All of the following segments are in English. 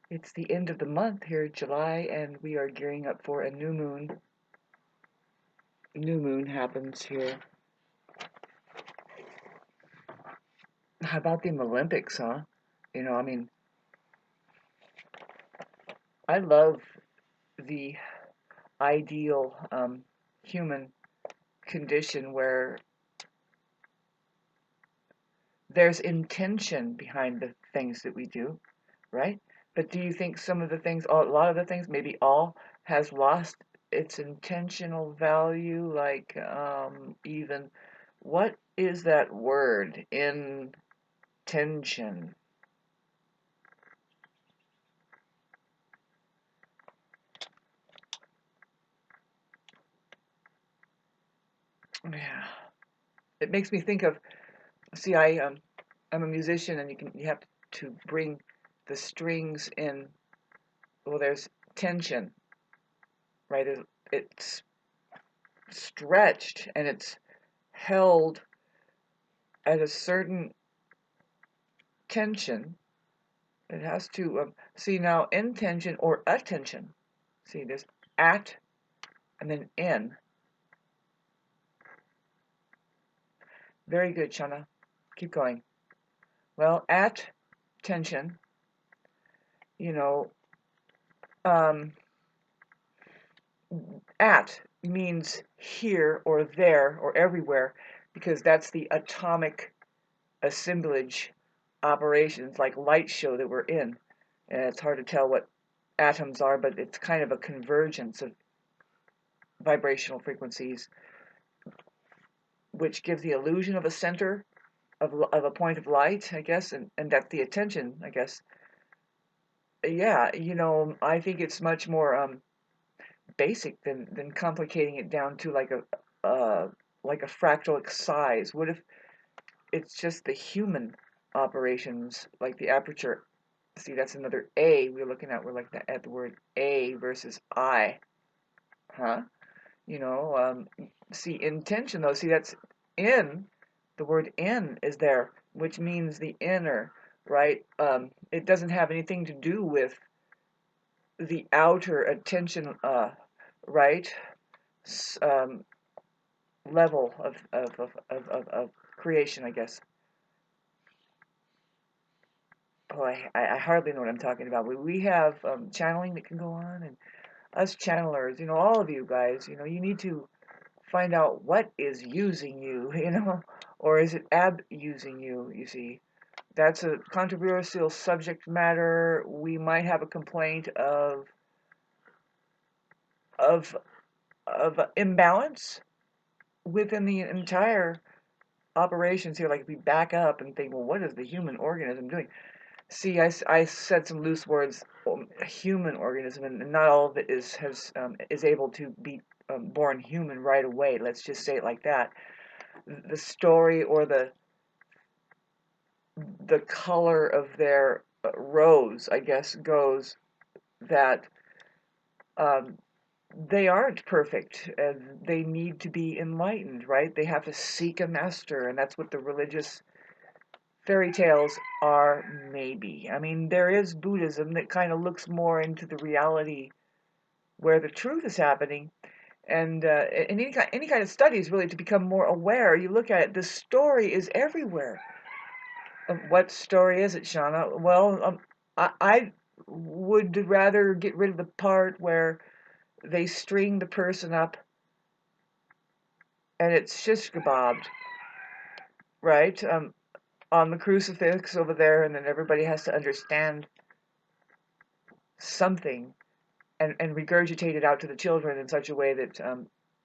It's the end of the month here, July, and we are gearing up for a new moon. New moon happens here. How about the Olympics, huh? You know, I mean, I love the ideal human condition where there's intention behind the things that we do, right? But do you think some of the things, a lot of the things, maybe all, has lost its intentional value? Like, even, what is that word? Intention. Yeah. It makes me think of, see, I'm a musician, and you have to bring the strings in. Well, there's tension, right? It's stretched and it's held at a certain tension. It has to, see now, intention or attention. See, there's at and then in. Very good, Shana. Keep going. Well, at tension, you know, um, at means here or there or everywhere, because that's the atomic assemblage operations, like light show, that we're in. And it's hard to tell what atoms are, but it's kind of a convergence of vibrational frequencies, which gives the illusion of a center of a point of light, I guess, and that's the attention, I guess. Yeah, I think it's much more basic than complicating it down to like a fractal size. What if it's just the human operations, like the aperture? See, that's another A we're looking at. We're looking at the word A versus I, huh? See, intention, though, see, that's in, the word in is there, which means the inner, right? It doesn't have anything to do with the outer attention, right? Level of creation, I guess. Oh, I hardly know what I'm talking about. We have channeling that can go on, and us channelers, all of you guys, you need to find out what is using you, or is it abusing you, you see. That's a controversial subject matter. We might have a complaint of of imbalance within the entire operations here. Like, if we back up and think, well, what is the human organism doing? See, I said some loose words, human organism, and not all of it is able to be born human right away. Let's just say it like that. The story, or the color of their rose, I guess, goes that um, they aren't perfect. They need to be enlightened, right? They have to seek a master, and that's what the religious fairy tales are, maybe. I mean, there is Buddhism that kind of looks more into the reality where the truth is happening. And any kind of studies, really, to become more aware. You look at it, the story is everywhere. What story is it, Shauna? Well, I would rather get rid of the part where they string the person up and it's shish kebabbed, right? On the crucifix over there, and then everybody has to understand something, and regurgitate it out to the children in such a way that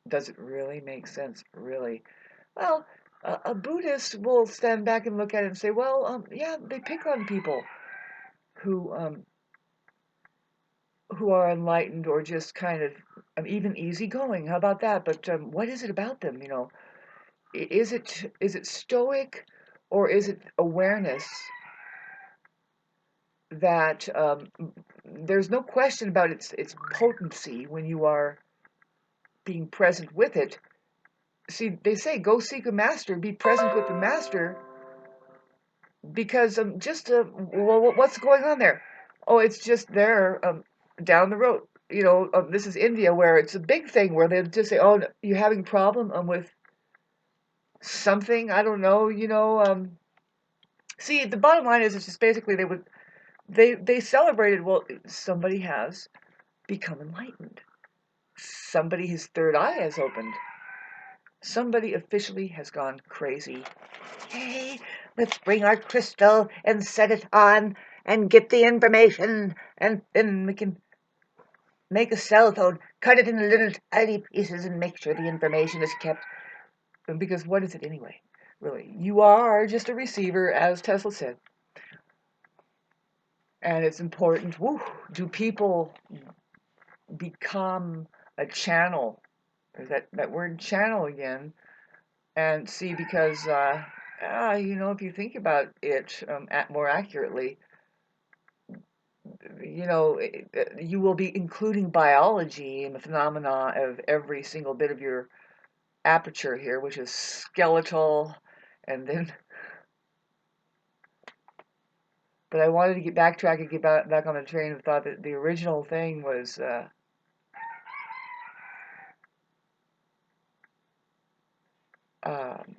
does it really make sense? Really? Well, a Buddhist will stand back and look at it and say, well, yeah, they pick on people who are enlightened, or just kind of even easygoing. How about that? But what is it about them? Is it stoic, or is it awareness that there's no question about its potency when you are being present with it? See, they say go seek a master, be present with the master, because well, what's going on there? Oh, it's just there, down the road. This is India, where it's a big thing, where they'll just say, "Oh, you're having problem with something." I don't know. See, the bottom line is, it's just basically they celebrated. Well, somebody has become enlightened. Somebody, his third eye has opened. Somebody officially has gone crazy. Hey, let's bring our crystal and set it on and get the information, and then we can make a cell phone, cut it into little tiny pieces, and make sure the information is kept. Because what is it anyway? Really, you are just a receiver, as Tesla said. And it's important. Woo, do people become a channel? There's that word channel again. And see, because, if you think about it, more accurately, you will be including biology in the phenomena of every single bit of your aperture here, which is skeletal, and then. But I wanted to backtrack and get back on the train of thought that the original thing was.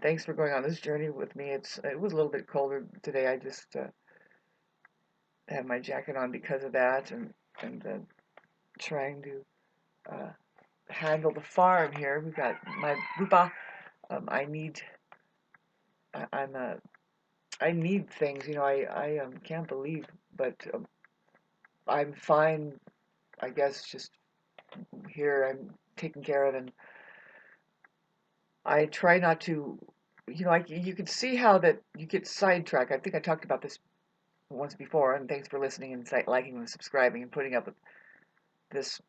Thanks for going on this journey with me. It was a little bit colder today. I just have my jacket on because of that, and trying to handle the farm here. We've got my bupa. I need. I'm I need things. I can't believe, but I'm fine. I guess just here I'm taken care of, and I try not to. You can see how that you get sidetracked. I think I talked about this once before, and thanks for listening and liking and subscribing and putting up with this,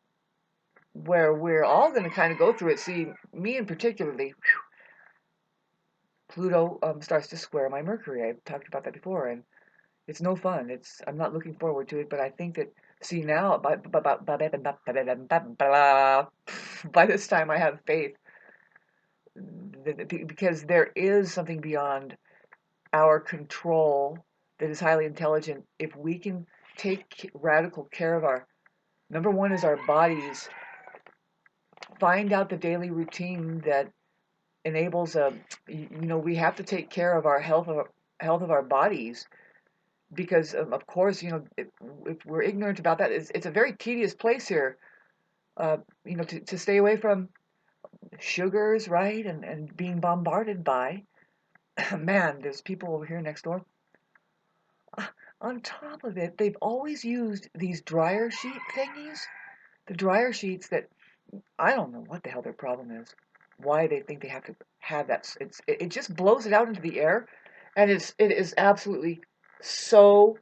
where we're all going to kind of go through it. See, me in particularly, Pluto starts to square my Mercury. I've talked about that before, and it's no fun. I'm not looking forward to it, but I think that, see, now, by this time I have faith, because there is something beyond our control that is highly intelligent. If we can take radical care of our, number one is our bodies, find out the daily routine that enables we have to take care of our health of our bodies, because of course, if we're ignorant about that, it's a very tedious place here, to stay away from sugars, right, and being bombarded by. Man, there's people over here next door. On top of it, they've always used these dryer sheet thingies, the dryer sheets that, I don't know what the hell their problem is, why they think they have to have that. It just blows it out into the air, and it is absolutely so,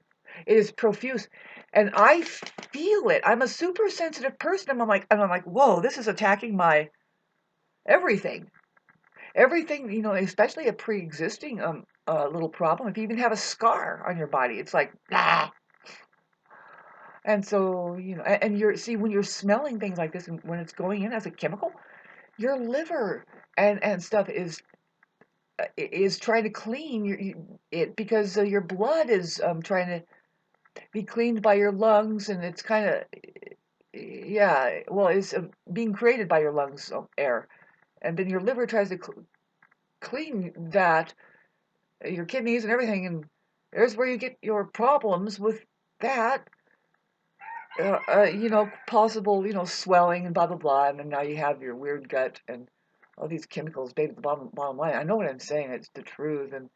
it is profuse, and I feel it. I'm a super sensitive person. I'm like, whoa, this is attacking my everything. Everything, especially a pre-existing little problem. If you even have a scar on your body, it's like, ah. And so, and when you're smelling things like this, and when it's going in as a chemical, your liver and stuff is trying to clean it, because your blood is trying to be cleaned by your lungs, and it's kind of, yeah, well, it's being created by your lungs, air, and then your liver tries to clean that, your kidneys and everything, and there's where you get your problems with that. Possible, swelling and blah blah blah, and then now you have your weird gut and all these chemicals. Baby, the bottom line, I know what I'm saying. It's the truth, and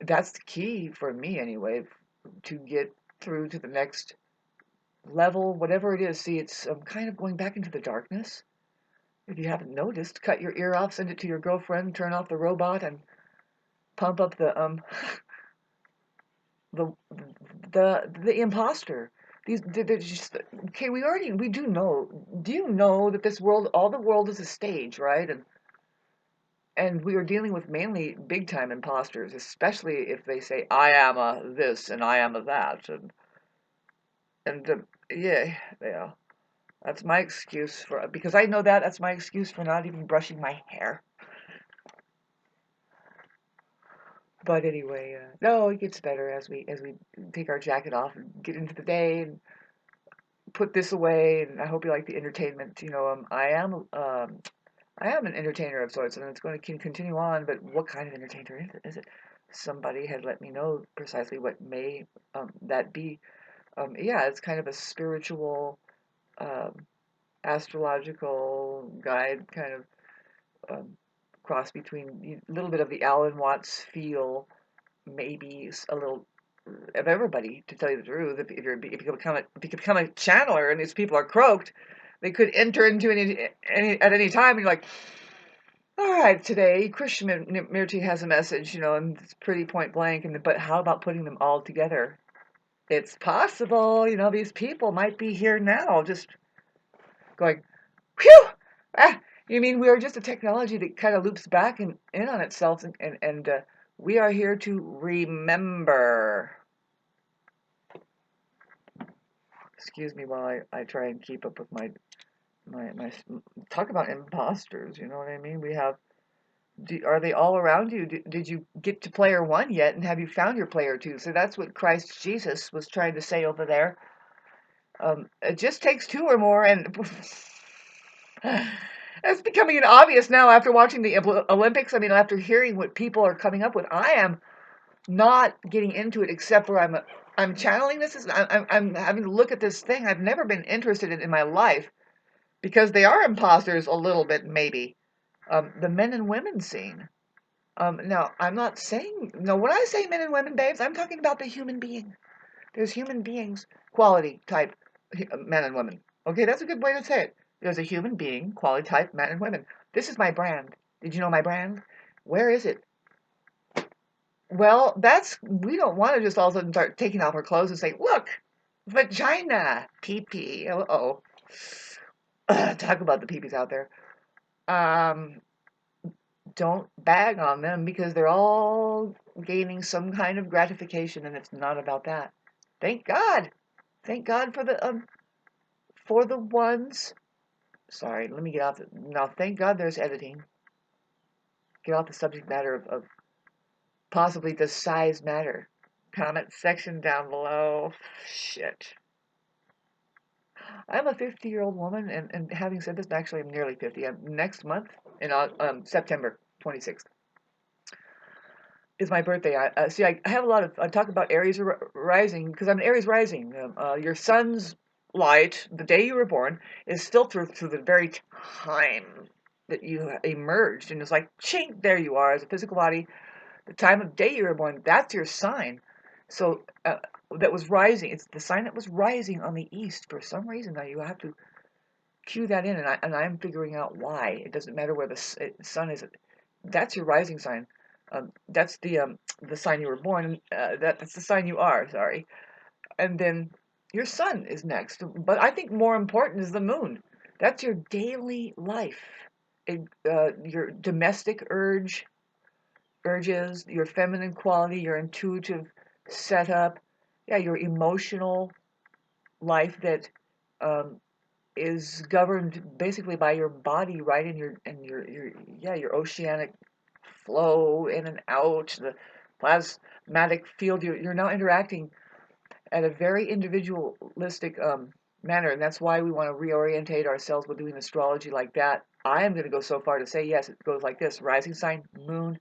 that's the key for me anyway, to get through to the next level, whatever it is. See, it's kind of going back into the darkness. If you haven't noticed, cut your ear off, send it to your girlfriend, turn off the robot, and pump up the the the imposter. They're just, okay. We do know. Do you know that this world, all the world, is a stage, right? And we are dealing with mainly big time imposters, especially if they say, "I am a this and I am a that," and yeah, yeah. That's my excuse for, because I know that that's my excuse for not even brushing my hair. But anyway, no, it gets better as we take our jacket off and get into the day and put this away. And I hope you like the entertainment. I am an entertainer of sorts, and it's going to continue on. But what kind of entertainer is it? Somebody had let me know precisely what may that be. Yeah, it's kind of a spiritual, um, astrological guide, kind of cross between a little bit of the Alan Watts feel, maybe a little of everybody. To tell you the truth, if you become a channeler and these people are croaked, they could enter into any at any time. And you're like, all right, today Krishnamurti has a message, and it's pretty point blank. But how about putting them all together? It's possible, these people might be here now, just going, whew! Ah, you mean we are just a technology that kind of loops back in on itself, and we are here to remember. Excuse me while I try and keep up with my talk about imposters. You know what I mean? Are they all around you? Did you get to player one yet, and have you found your player two? So that's what Christ Jesus was trying to say over there. It just takes two or more, and it's becoming obvious now after watching the Olympics. I mean, after hearing what people are coming up with, I am not getting into it except where I'm channeling this. I'm having to look at this thing I've never been interested in my life, because they are imposters a little bit, maybe. The men and women scene. Now, I'm not saying, no, when I say men and women, babes, I'm talking about the human being. There's human beings, quality type men and women. Okay, that's a good way to say it. There's a human being, quality type men and women. This is my brand. Did you know my brand? Where is it? Well, we don't want to just all of a sudden start taking off our clothes and say, look, vagina, pee-pee. Uh-oh. Talk about the pee-pees out there. Um, don't bag on them, because they're all gaining some kind of gratification, and it's not about that. Thank God. Thank God for the ones. Sorry, let me get off. Now, thank God there's editing. Get off the subject matter of possibly does size matter. Comment section down below. Shit. I'm a 50-year-old woman, and having said this, actually, I'm nearly 50. Next month, in September 26th, is my birthday. I have a lot of, I talk about Aries rising, because I'm an Aries rising. Your sun's light, the day you were born, is still through the very time that you emerged, and it's like, chink, there you are as a physical body. The time of day you were born, that's your sign. So that was rising. It's the sign that was rising on the east for some reason. Now you have to cue that in, and I'm figuring out why. It doesn't matter where the sun is. That's your rising sign. That's the sign you were born. That's the sign you are. Sorry. And then your sun is next. But I think more important is the moon. That's your daily life. Your domestic urges, your feminine quality, your intuitive setup, yeah, your emotional life that um, is governed basically by your body, right? Your oceanic flow in and out, the plasmatic field. You're now interacting at a very individualistic manner, and that's why we want to reorientate ourselves with doing astrology like that. I am going to go so far to say, yes, it goes like this: rising sign, moon,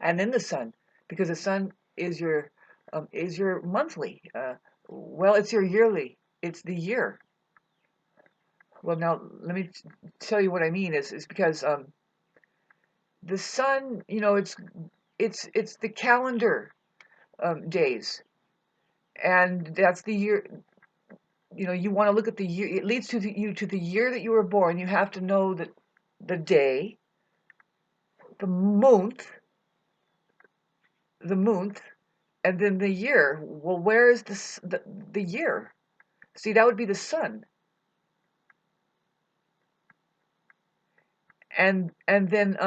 and then the sun, because the sun is your monthly. Well, it's your yearly. It's the year. Well, now let me tell you what I mean. Is because the sun, it's the calendar days, and that's the year. You want to look at the year. It leads to the year that you were born. You have to know that the day, the month, the month, and then the year. Well, where is the year? See, that would be the sun. And then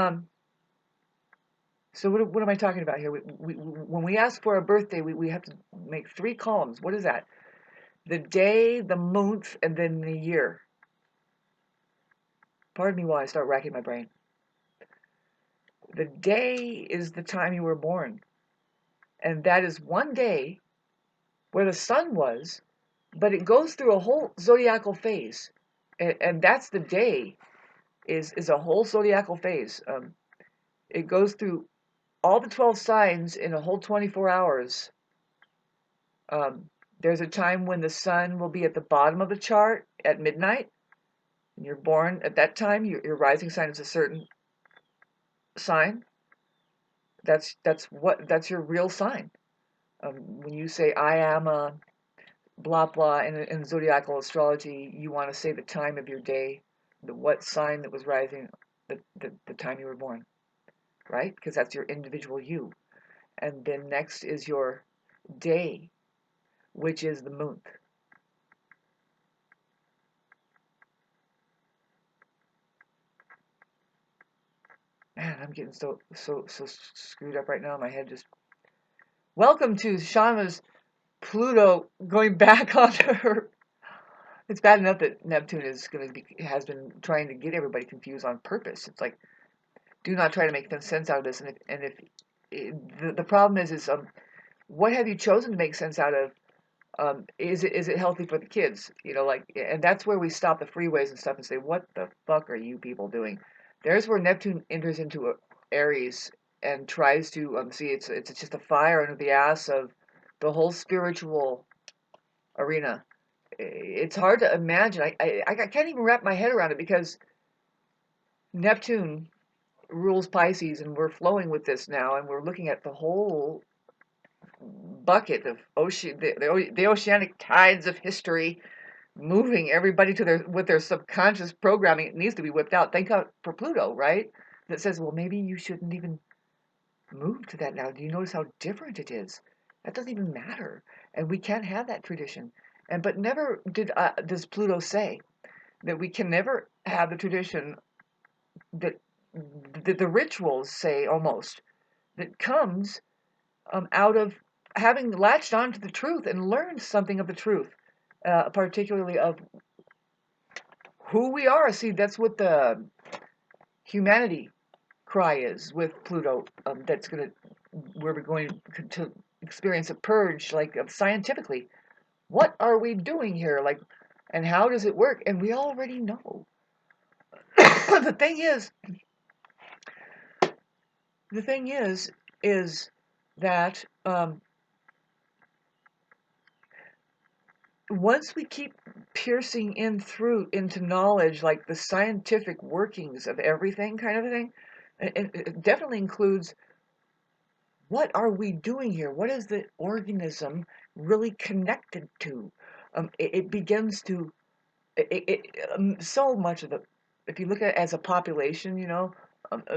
so what am I talking about here? When we ask for a birthday, we have to make 3 columns. What is that? The day, the month, and then the year. Pardon me while I start racking my brain. The day is the time you were born. And that is one day where the sun was, but it goes through a whole zodiacal phase. And that's the day, is a whole zodiacal phase. It goes through all the 12 signs in a whole 24 hours. There's a time when the sun will be at the bottom of the chart at midnight. And you're born at that time. Your rising sign is a certain sign. That's your real sign. When you say I am a blah blah in zodiacal astrology, you want to say the time of your day, what sign that was rising, the time you were born, right? Because that's your individual you. And then next is your day, which is the month. Man, I'm getting so screwed up right now. My head just. Welcome to Shauna's Pluto going back onto her. It's bad enough that Neptune has been trying to get everybody confused on purpose. It's like, do not try to make sense out of this. And if the problem is what have you chosen to make sense out of? Is it healthy for the kids? And that's where we stop the freeways and stuff and say, what the fuck are you people doing? There's where Neptune enters into Aries and tries to see it's just a fire under the ass of the whole spiritual arena. It's hard to imagine. I can't even wrap my head around it because Neptune rules Pisces, and we're flowing with this now, and we're looking at the whole bucket of the oceanic tides of history moving everybody to with their subconscious programming. It needs to be whipped out. Thank God for Pluto, right? That says, well, maybe you shouldn't even move to that now. Do you notice how different it is? That doesn't even matter, and we can't have that tradition. But never does Pluto say that we can never have the tradition that the rituals say almost that comes out of having latched on to the truth and learned something of the truth, particularly of who we are. See, that's what the humanity cry is with Pluto. Where we're going to experience a purge, like scientifically. What are we doing here? And how does it work? And we already know. the thing is, is that once we keep piercing into knowledge, like the scientific workings of everything kind of a thing, it definitely includes what are we doing here? What is the organism really connected to? It begins to, so much of if you look at it as a population,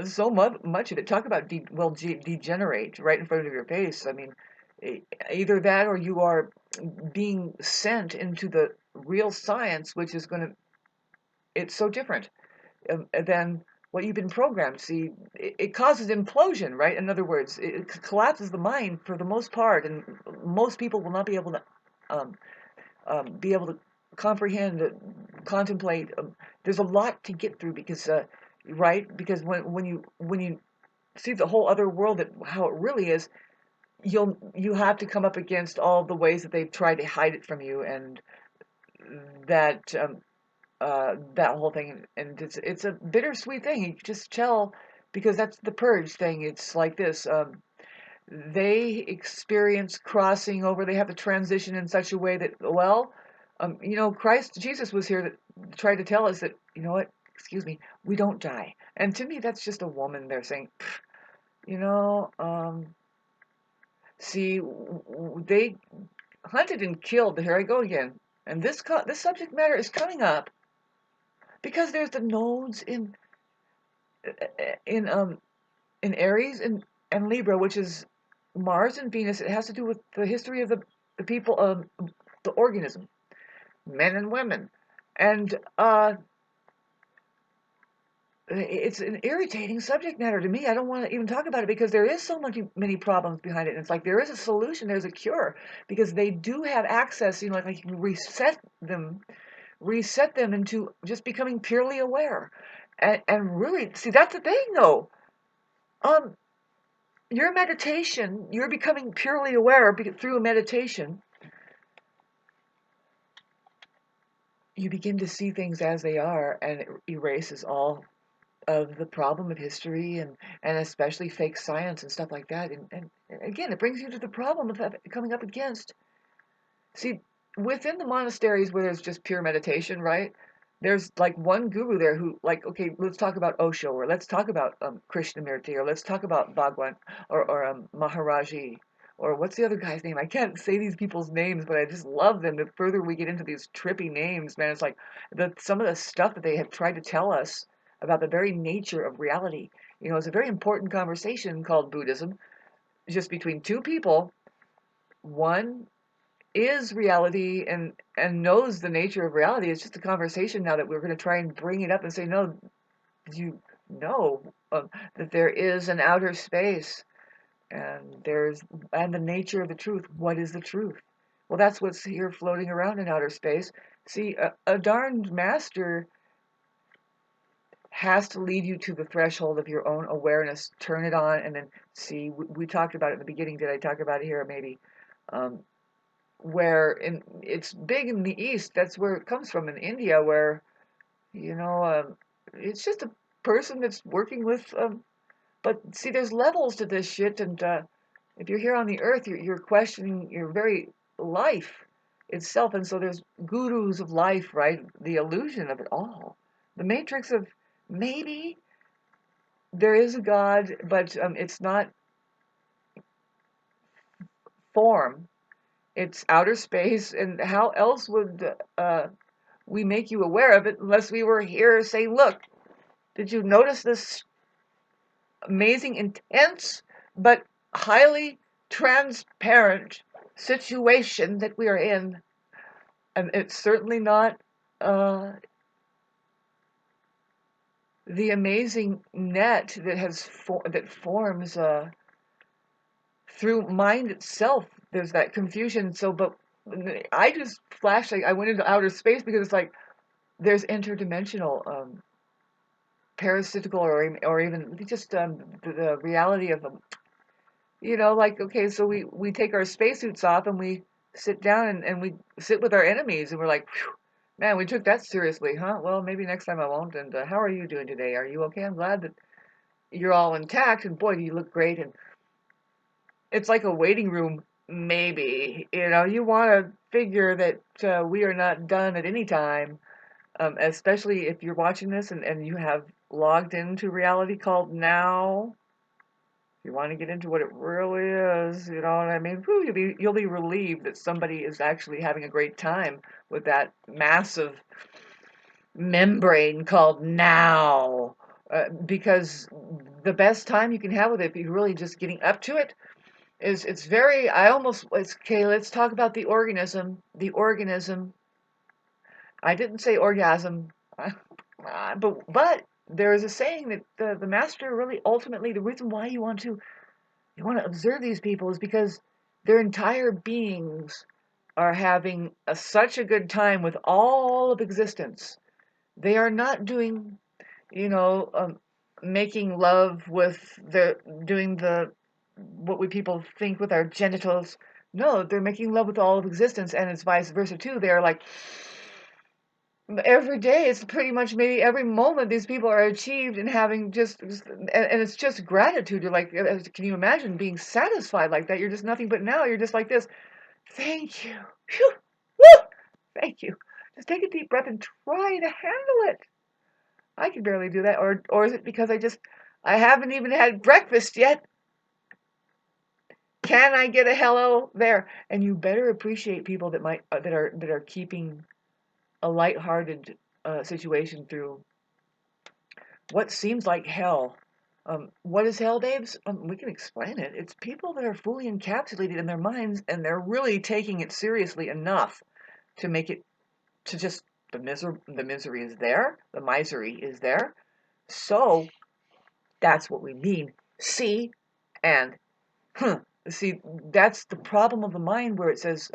so much of it, talk about degenerate right in front of your face. I mean, either that or you are being sent into the real science, which is it's so different than what you've been programmed. See, it causes implosion, right? In other words, it collapses the mind for the most part, and most people will not be able to comprehend, contemplate. There's a lot to get through because, right? Because when you see the whole other world, how it really is, you have to come up against all the ways that they've tried to hide it from you, and that that whole thing, and it's a bittersweet thing. You just tell, because that's the purge thing. It's like this. They experience crossing over. They have to transition in such a way that, well, Jesus was here to try to tell us that, you know what, excuse me, we don't die. And to me, that's just a woman there saying, you know, see, they hunted and killed. Here I go again. And this subject matter is coming up because there's the nodes in in Aries and Libra, which is Mars and Venus. It has to do with the history of the people of the organism, men and women, and it's an irritating subject matter to me. I don't want to even talk about it because there is so many problems behind it. And it's like there is a solution, there's a cure, because they do have access. Like you reset them into just becoming purely aware, and really see that's the thing though. your meditation, you're becoming purely aware through meditation. You begin to see things as they are, and it erases all of the problem of history and especially fake science and stuff like that. And again, it brings you to the problem of coming up against. See, within the monasteries where there's just pure meditation, right? There's like one guru there who, like, okay, let's talk about Osho, or let's talk about Krishnamurti, or let's talk about Bhagwan, or Maharaji, or what's the other guy's name? I can't say these people's names, but I just love them. The further we get into these trippy names, man, it's like some of the stuff that they have tried to tell us about the very nature of reality. You know, it's a very important conversation called Buddhism, just between two people. One is reality and knows the nature of reality. It's just a conversation now that we're going to try and bring it up and say, no, you know that there is an outer space, and the nature of the truth. What is the truth? Well, that's what's here floating around in outer space. See, a darned master has to lead you to the threshold of your own awareness, turn it on, and then see. We talked about it in the beginning. Did I talk about it here? Maybe. Um, it's big in the East. That's where it comes from, in India, where you know it's just a person that's working with. But see, there's levels to this shit, and if you're here on the earth, you're questioning your very life itself, and so there's gurus of life, right? The illusion of it all, the matrix of maybe there is a God, but it's not form. It's outer space, and how else would we make you aware of it unless we were here saying, look, did you notice this amazing, intense, but highly transparent situation that we are in? And it's certainly not uh, the amazing net that forms through mind itself. There's that confusion. So, but I just flashed, like I went into outer space because it's like there's interdimensional parasitical or even just the reality of them. You know, like, okay, so we take our spacesuits off and we sit down and we sit with our enemies and we're like, "Phew, man, we took that seriously, huh? Well, maybe next time I won't. And how are you doing today? Are you okay? I'm glad that you're all intact, and boy, do you look great. And it's like a waiting room, maybe. You know, you want to figure that we are not done at any time, especially if you're watching this and you have logged into reality called now. If you want to get into what it really is, you know what I mean? Whew, you'll be relieved that somebody is actually having a great time with that massive membrane called now. Because the best time you can have with it, if you're really just getting up to it, is it's very. It's okay. Let's talk about the organism. The organism. I didn't say orgasm, but there is a saying that the master really ultimately the reason why you want to observe these people is because their entire beings are having such a good time with all of existence. They are not doing, you know, making love with doing the what we people think with our genitals. No, they're making love with all of existence, and it's vice versa too. They are like every day. It's pretty much maybe every moment these people are achieved and having and it's just gratitude. You're like, can you imagine being satisfied like that? You're just nothing but now. You're just like this. Thank you. Phew. Woo! Thank you. Just take a deep breath and try to handle it. I can barely do that. Or is it because I haven't even had breakfast yet? Can I get a hello there? And you better appreciate people that are keeping a lighthearted situation through what seems like hell. What is hell, babes? We can explain it. It's people that are fully encapsulated in their minds and they're really taking it seriously enough to make it to just the misery is there, the misery is there. So that's what we mean. See and see, that's the problem of the mind where it says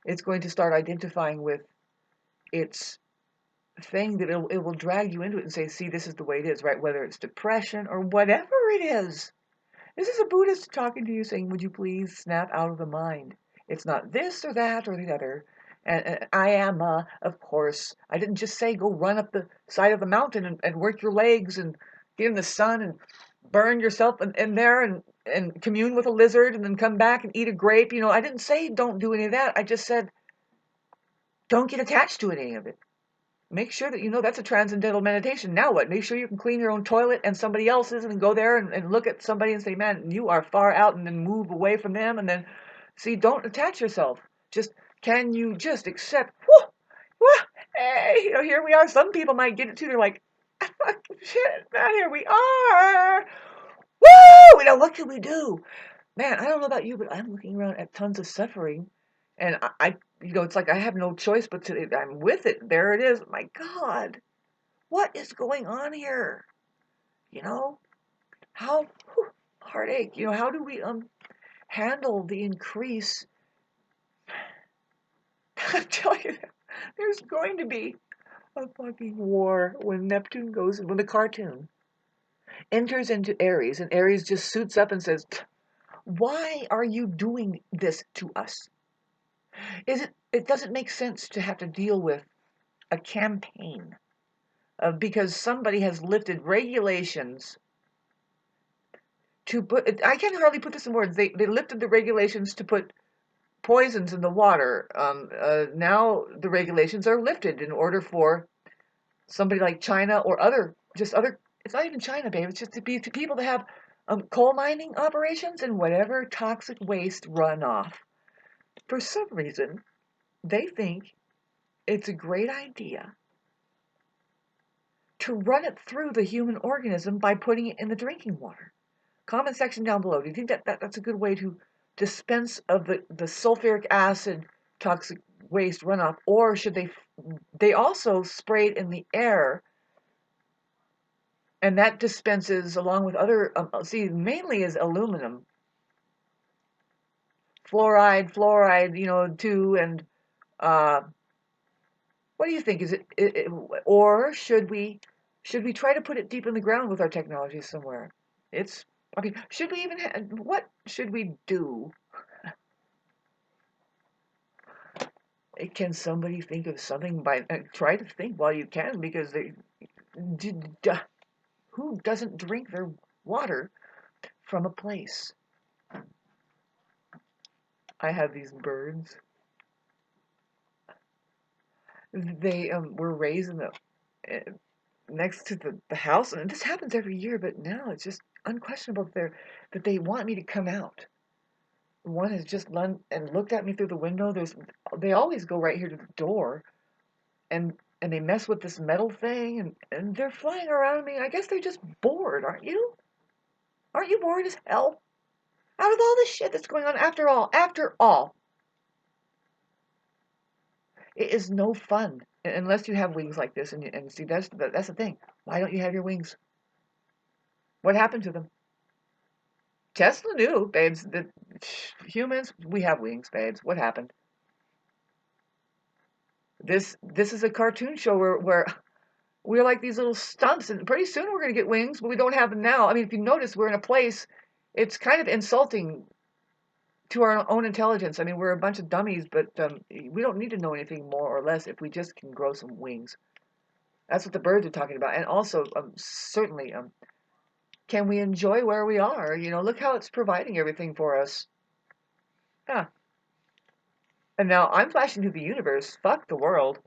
it's going to start identifying with its thing that it will drag you into it and say, see, this is the way it is, right? Whether it's depression or whatever it is. This is a Buddhist talking to you saying, would you please snap out of the mind? It's not this or that or the other. And I am, of course. I didn't just say go run up the side of the mountain and work your legs and get in the sun and burn yourself in there and commune with a lizard and then come back and eat a grape. You know, I didn't say don't do any of that. I just said don't get attached to any of it. Make sure that you know that's a transcendental meditation. Now what? Make sure you can clean your own toilet and somebody else's and go there and look at somebody and say, man, you are far out, and then move away from them. And then, see, don't attach yourself. Just, can you just accept, whoo, whoo, hey, you know, here we are. Some people might get it too. They're like, shit, now here we are. Woo! You know, what can we do? Man, I don't know about you, but I'm looking around at tons of suffering. And you know, it's like I have no choice but to, I'm with it. There it is. My God, what is going on here? You know, how, whew, heartache, you know, how do we handle the increase? I tell you, there's going to be a fucking war when Neptune goes, when the cartoon enters into Aries, and Aries just suits up and says, why are you doing this to us? It doesn't make sense to have to deal with a campaign because somebody has lifted regulations to put, I can hardly put this in words, they lifted the regulations to put poisons in the water. Now the regulations are lifted in order for somebody like China or it's not even China, babe, it's just to people that have coal mining operations and whatever toxic waste runoff. For some reason, they think it's a great idea to run it through the human organism by putting it in the drinking water. Comment section down below. Do you think that's a good way to dispense of the sulfuric acid toxic waste runoff, or should they also spray it in the air, and that dispenses along with other mainly is aluminum, fluoride, you know, too, and what do you think? Is or should we try to put it deep in the ground with our technology somewhere? It's okay. Should we even what should we do? Can somebody think of something try to think while you can, because who doesn't drink their water from a place? I have these birds. They were raised in the next to the house, and this happens every year, but now it's just unquestionable that they want me to come out. One has just run and looked at me through the window. They always go right here to the door, and they mess with this metal thing, and they're flying around me. I guess they're just bored, aren't you? Aren't you bored as hell? Out of all the shit that's going on, after all, it is no fun unless you have wings like this. And see, that's the thing. Why don't you have your wings? What happened to them? Tesla knew, babes, that humans, we have wings, babes. What happened? This is a cartoon show where we're like these little stumps, and pretty soon we're going to get wings, but we don't have them now. I mean, if you notice, we're in a place, it's kind of insulting to our own intelligence. I mean, we're a bunch of dummies, but we don't need to know anything more or less if we just can grow some wings. That's what the birds are talking about. And also, certainly, can we enjoy where we are? You know, look how it's providing everything for us. Yeah. And now I'm flashing to the universe. Fuck the world.